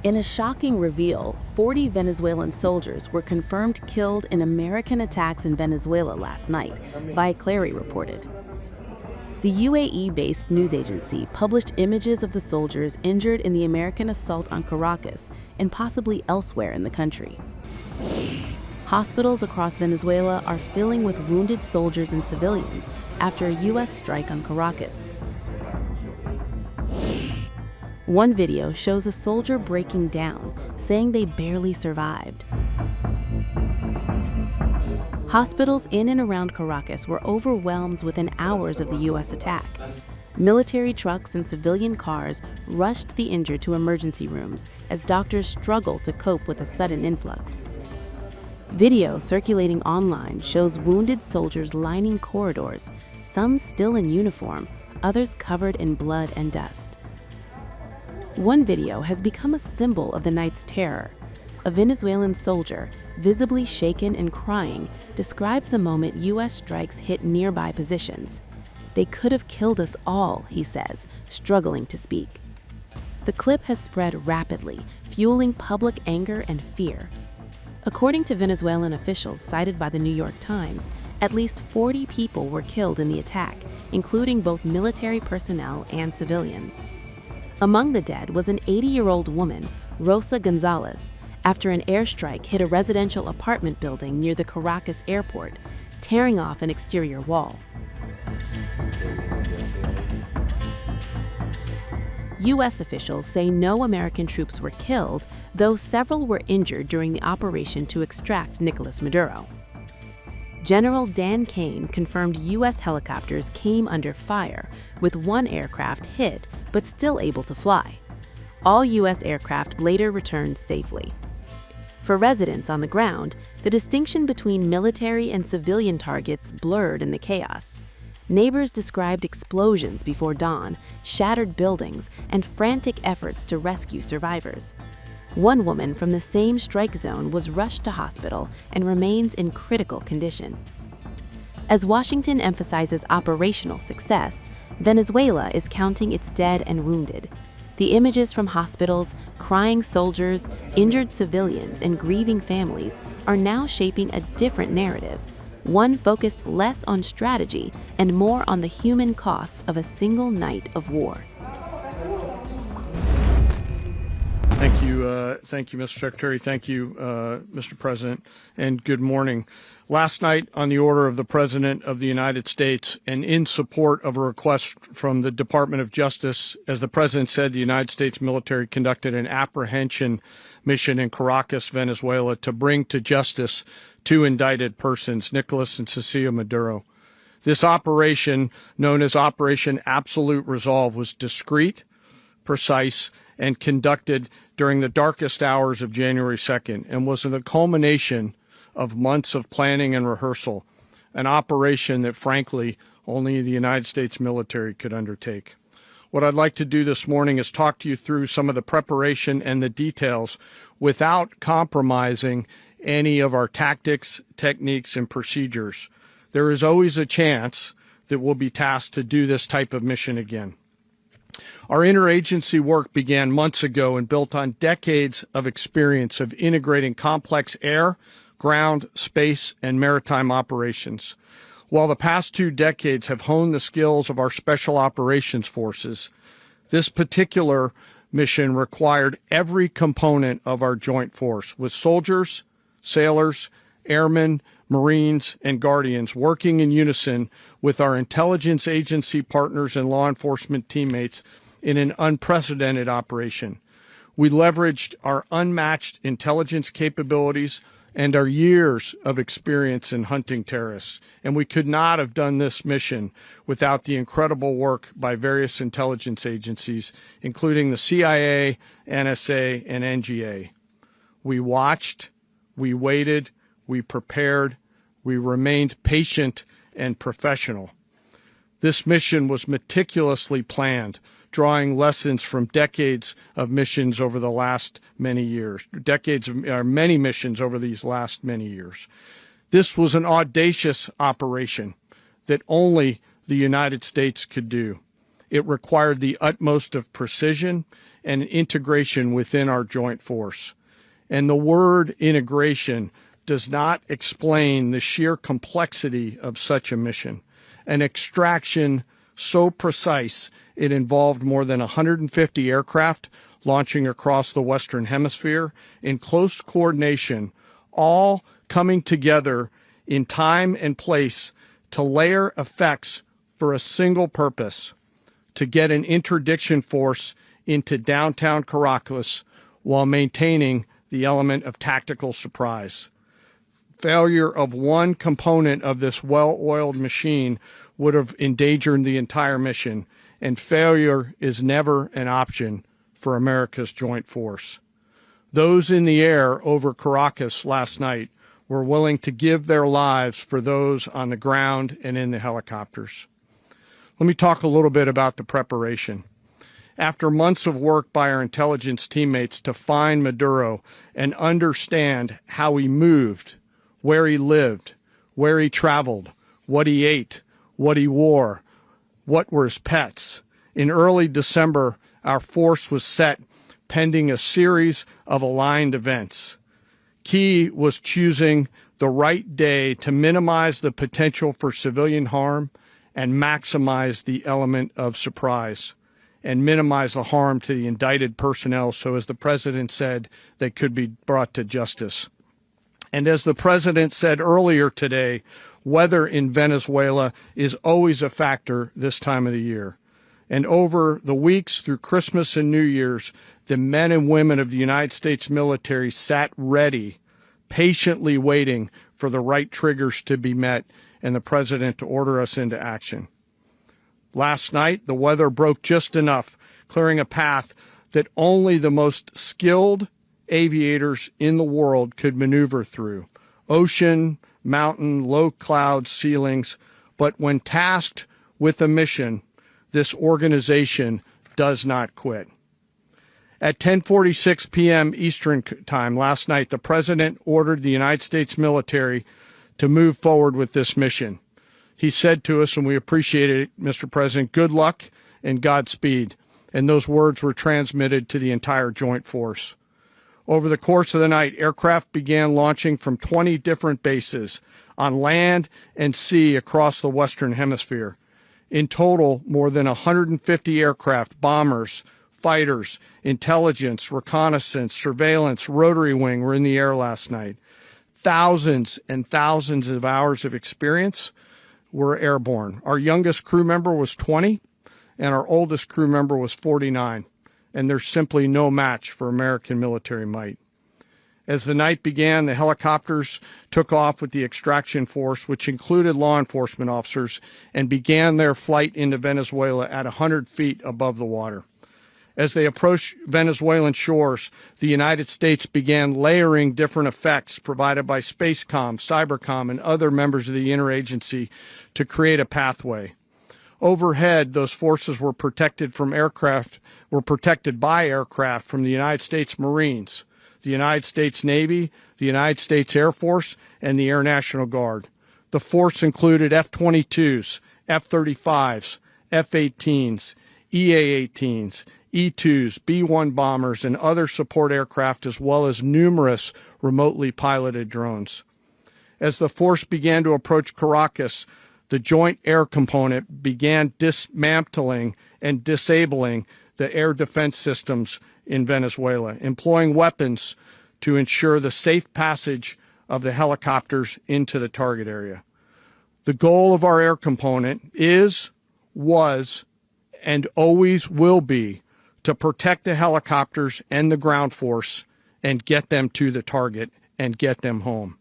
In a shocking reveal, 40 Venezuelan soldiers were confirmed killed in American attacks in Venezuela last night, Clary reported. The UAE-based news agency published images of the soldiers injured in the American assault on Caracas and possibly elsewhere in the country. Hospitals across Venezuela are filling with wounded soldiers and civilians after a U.S. strike on Caracas. One video shows a soldier breaking down, saying they barely survived. Hospitals in and around Caracas were overwhelmed within hours of the U.S. attack. Military trucks and civilian cars rushed the injured to emergency rooms as doctors struggled to cope with a sudden influx. Video circulating online shows wounded soldiers lining corridors, some still in uniform, others covered in blood and dust. One video has become a symbol of the night's terror. A Venezuelan soldier, visibly shaken and crying, describes the moment U.S. strikes hit nearby positions. "They could have killed us all," he says, struggling to speak. The clip has spread rapidly, fueling public anger and fear. According to Venezuelan officials cited by the New York Times, at least 40 people were killed in the attack, including both military personnel and civilians. Among the dead was an 80-year-old woman, Rosa Gonzalez, after an airstrike hit a residential apartment building near the Caracas airport, tearing off an exterior wall. U.S. officials say no American troops were killed, though several were injured during the operation to extract Nicolas Maduro. General Dan Kane confirmed U.S. helicopters came under fire, with one aircraft hit but still able to fly. All U.S. aircraft later returned safely. For residents on the ground, the distinction between military and civilian targets blurred in the chaos. Neighbors described explosions before dawn, shattered buildings, and frantic efforts to rescue survivors. One woman from the same strike zone was rushed to hospital and remains in critical condition. As Washington emphasizes operational success, Venezuela is counting its dead and wounded. The images from hospitals, crying soldiers, injured civilians, and grieving families are now shaping a different narrative, one focused less on strategy and more on the human cost of a single night of war. Thank you, Mr. Secretary. Thank you, Mr. President, and good morning. Last night, on the order of the President of the United States and in support of a request from the Department of Justice, as the President said, the United States military conducted an apprehension mission in Caracas, Venezuela, to bring to justice two indicted persons, Nicolas and Cecilia Maduro. This operation, known as Operation Absolute Resolve, was discreet, precise, and conducted during the darkest hours of January 2nd and was the culmination of months of planning and rehearsal, an operation that, frankly, only the United States military could undertake. What I'd like to do this morning is talk to you through some of the preparation and the details without compromising any of our tactics, techniques, and procedures. There is always a chance that we'll be tasked to do this type of mission again. Our interagency work began months ago and built on decades of experience of integrating complex air, ground, space, and maritime operations. While the past 2 decades have honed the skills of our special operations forces, this particular mission required every component of our joint force, with soldiers, sailors, airmen, Marines, and Guardians working in unison with our intelligence agency partners and law enforcement teammates in an unprecedented operation. We leveraged our unmatched intelligence capabilities and our years of experience in hunting terrorists, and we could not have done this mission without the incredible work by various intelligence agencies, including the CIA, NSA, and NGA. We watched, we waited, we prepared, we remained patient and professional. This mission was meticulously planned, drawing lessons from decades of missions over the last many years, many missions over these last many years. This was an audacious operation that only the United States could do. it required the utmost of precision and integration within our joint force. And the word integration does not explain the sheer complexity of such a mission. An extraction so precise it involved more than 150 aircraft launching across the Western Hemisphere in close coordination, all coming together in time and place to layer effects for a single purpose: to get an interdiction force into downtown Caracas while maintaining the element of tactical surprise. Failure of one component of this well-oiled machine would have endangered the entire mission, and failure is never an option for America's joint force. Those in the air over Caracas last night were willing to give their lives for those on the ground and in the helicopters. Let me talk a little bit about the preparation. After months of work by our intelligence teammates to find Maduro and understand how he moved, where he lived, where he traveled, what he ate, what he wore, what were his pets, in early December, our force was set pending a series of aligned events. Key was choosing the right day to minimize the potential for civilian harm and maximize the element of surprise, and minimize the harm to the indicted personnel so, as the president said, they could be brought to justice. And as the president said earlier today, weather in Venezuela is always a factor this time of the year. And over the weeks through Christmas and New Year's, the men and women of the United States military sat ready, patiently waiting for the right triggers to be met and the president to order us into action. Last night, the weather broke just enough, clearing a path that only the most skilled aviators in the world could maneuver through. Ocean, mountain, low cloud ceilings. But when tasked with a mission, this organization does not quit. At 10:46 p.m. Eastern Time last night, the president ordered the United States military to move forward with this mission. He said to us, and we appreciate it, Mr. President, good luck and Godspeed. And those words were transmitted to the entire joint force. Over the course of the night, aircraft began launching from 20 different bases on land and sea across the Western Hemisphere. In total, more than 150 aircraft, bombers, fighters, intelligence, reconnaissance, surveillance, rotary wing were in the air last night. Thousands and thousands of hours of experience were airborne. Our youngest crew member was 20, and our oldest crew member was 49, and there's simply no match for American military might. As the night began, the helicopters took off with the extraction force, which included law enforcement officers, and began their flight into Venezuela at 100 feet above the water. As they approached Venezuelan shores, the United States began layering different effects provided by Spacecom, Cybercom, and other members of the interagency to create a pathway. Overhead, those forces were protected by aircraft from the United States Marines, the United States Navy, the United States Air Force, and the Air National Guard. The force included F-22s, F-35s, F-18s, EA-18s, E-2s, B-1 bombers, and other support aircraft, as well as numerous remotely piloted drones. As the force began to approach Caracas, the Joint Air Component began dismantling and disabling the air defense systems in Venezuela, employing weapons to ensure the safe passage of the helicopters into the target area. The goal of our air component is, was, and always will be to protect the helicopters and the ground force and get them to the target and get them home.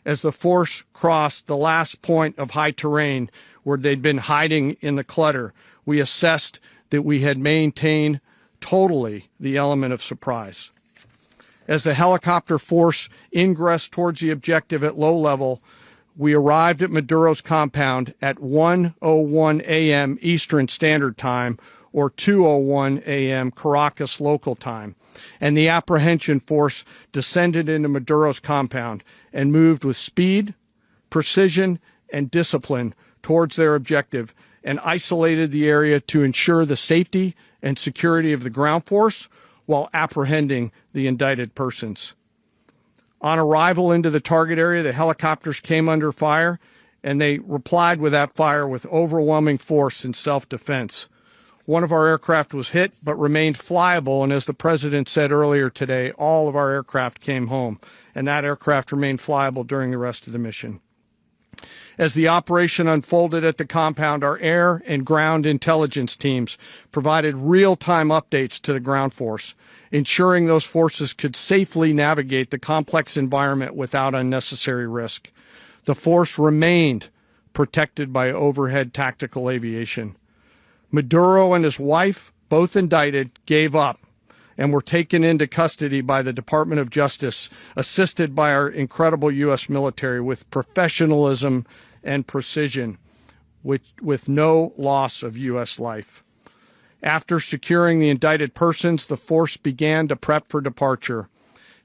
As the force crossed the last point of high terrain where they'd been hiding in the clutter, we assessed that we had maintained totally the element of surprise. As the helicopter force ingressed towards the objective at low level, we arrived at Maduro's compound at 1:01 a.m. Eastern Standard Time, or 2:01 a.m. Caracas local time, and the apprehension force descended into Maduro's compound and moved with speed, precision, and discipline towards their objective and isolated the area to ensure the safety and security of the ground force while apprehending the indicted persons. On arrival into the target area, the helicopters came under fire, and they replied with that fire with overwhelming force in self-defense. One of our aircraft was hit but remained flyable, and as the President said earlier today, all of our aircraft came home, and that aircraft remained flyable during the rest of the mission. As the operation unfolded at the compound, our air and ground intelligence teams provided real-time updates to the ground force, ensuring those forces could safely navigate the complex environment without unnecessary risk. The force remained protected by overhead tactical aviation. Maduro and his wife, both indicted, gave up and were taken into custody by the Department of Justice, assisted by our incredible U.S. military with professionalism and precision, with no loss of U.S. life. After securing the indicted persons, the force began to prep for departure.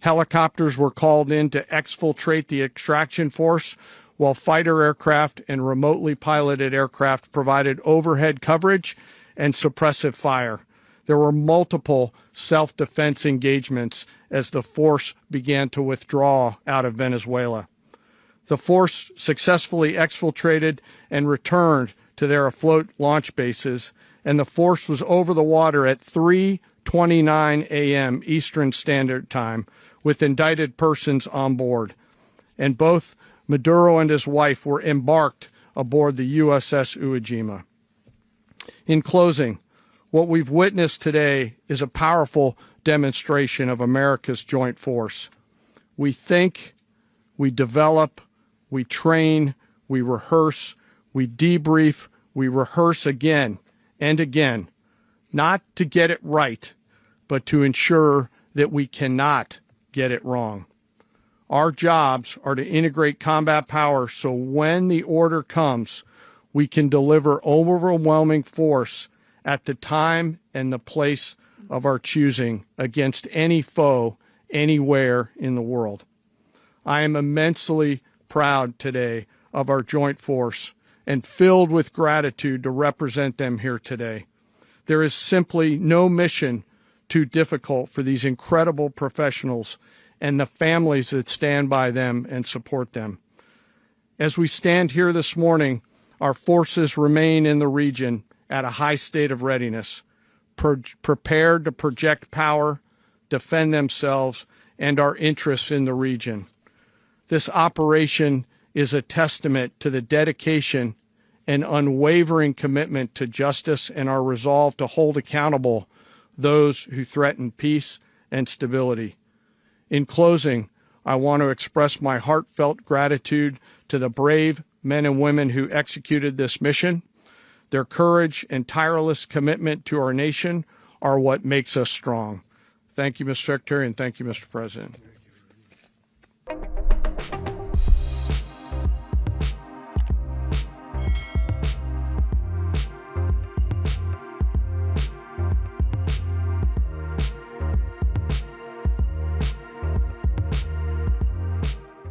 Helicopters were called in to exfiltrate the extraction force, while fighter aircraft and remotely piloted aircraft provided overhead coverage and suppressive fire. There were multiple self-defense engagements as the force began to withdraw out of Venezuela. The force successfully exfiltrated and returned to their afloat launch bases, and the force was over the water at 3:29 a.m. Eastern Standard Time with indicted persons on board. And both Maduro and his wife were embarked aboard the USS Iwo Jima. In closing, what we've witnessed today is a powerful demonstration of America's joint force. We think, we develop, we train, we rehearse, we debrief, we rehearse again and again, not to get it right, but to ensure that we cannot get it wrong. Our jobs are to integrate combat power so when the order comes, we can deliver overwhelming force at the time and the place of our choosing against any foe anywhere in the world. I am immensely proud today of our joint force and filled with gratitude to represent them here today. There is simply no mission too difficult for these incredible professionals and the families that stand by them and support them. As we stand here this morning, our forces remain in the region at a high state of readiness, prepared to project power, defend themselves, and our interests in the region. This operation is a testament to the dedication and unwavering commitment to justice and our resolve to hold accountable those who threaten peace and stability. In closing, I want to express my heartfelt gratitude to the brave men and women who executed this mission. Their courage and tireless commitment to our nation are what makes us strong. Thank you, Mr. Secretary, and thank you, Mr. President.